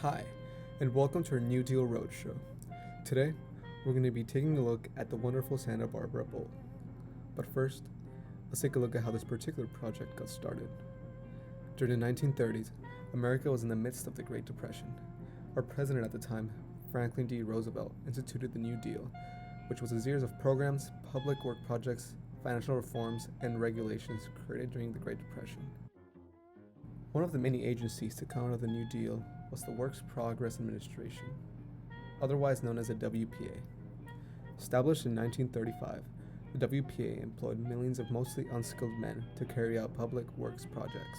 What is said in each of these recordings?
Hi, and welcome to our new Deal Roadshow. Today, we're going to be taking a look at the wonderful Santa Barbara Bowl. But first, let's take a look at how this particular project got started. During the 1930s, America was in the midst of the Great Depression. Our president at the time, Franklin D. Roosevelt, instituted the New Deal, which was a series of programs, public work projects, financial reforms, and regulations created during the Great Depression. One of the many agencies to counter the New Deal was the Works Progress Administration, otherwise known as the WPA. Established in 1935, the WPA employed millions of mostly unskilled men to carry out public works projects.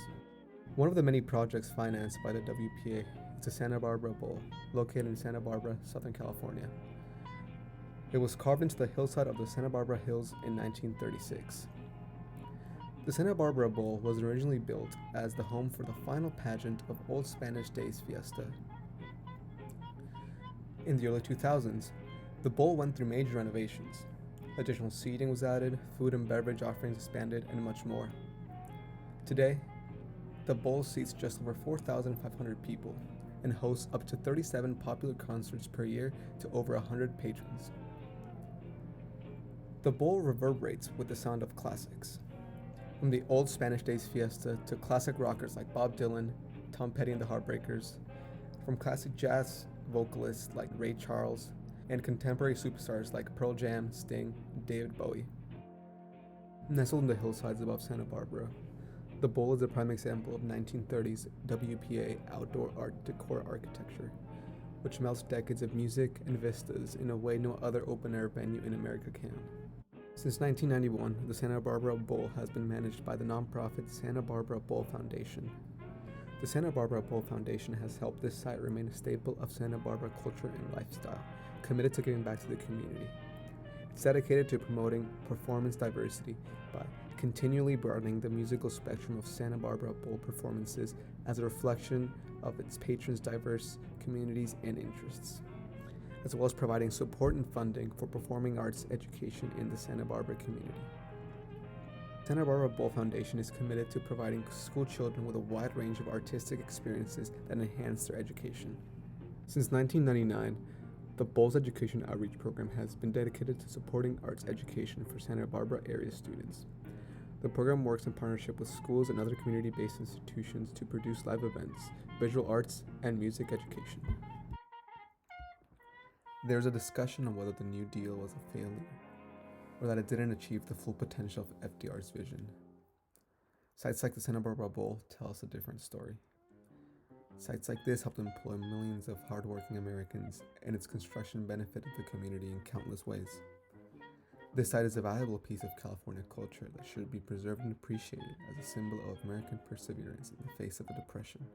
One of the many projects financed by the WPA is the Santa Barbara Bowl, located in Santa Barbara, Southern California. It was carved into the hillside of the Santa Barbara Hills in 1936. The Santa Barbara Bowl was originally built as the home for the final pageant of Old Spanish Days Fiesta. In the early 2000s, the bowl went through major renovations. Additional seating was added, food and beverage offerings expanded, and much more. Today, the bowl seats just over 4,500 people and hosts up to 37 popular concerts per year to over 100 patrons. The bowl reverberates with the sound of classics. From the Old Spanish Days Fiesta to classic rockers like Bob Dylan, Tom Petty and the Heartbreakers, from classic jazz vocalists like Ray Charles, and contemporary superstars like Pearl Jam, Sting, and David Bowie. Nestled in the hillsides above Santa Barbara, the bowl is a prime example of 1930s WPA outdoor art decor architecture, which melts decades of music and vistas in a way no other open-air venue in America can. Since 1991, the Santa Barbara Bowl has been managed by the nonprofit Santa Barbara Bowl Foundation. The Santa Barbara Bowl Foundation has helped this site remain a staple of Santa Barbara culture and lifestyle, committed to giving back to the community. It's dedicated to promoting performance diversity by continually broadening the musical spectrum of Santa Barbara Bowl performances as a reflection of its patrons' diverse communities and interests, as well as providing support and funding for performing arts education in the Santa Barbara community. Santa Barbara Bowl Foundation is committed to providing school children with a wide range of artistic experiences that enhance their education. Since 1999, the Bowl's Education Outreach Program has been dedicated to supporting arts education for Santa Barbara area students. The program works in partnership with schools and other community-based institutions to produce live events, visual arts, and music education. There's a discussion on whether the New Deal was a failure, or that it didn't achieve the full potential of FDR's vision. Sites like the Santa Barbara Bowl tell us a different story. Sites like this helped employ millions of hardworking Americans, and its construction benefited the community in countless ways. This site is a valuable piece of California culture that should be preserved and appreciated as a symbol of American perseverance in the face of the Depression.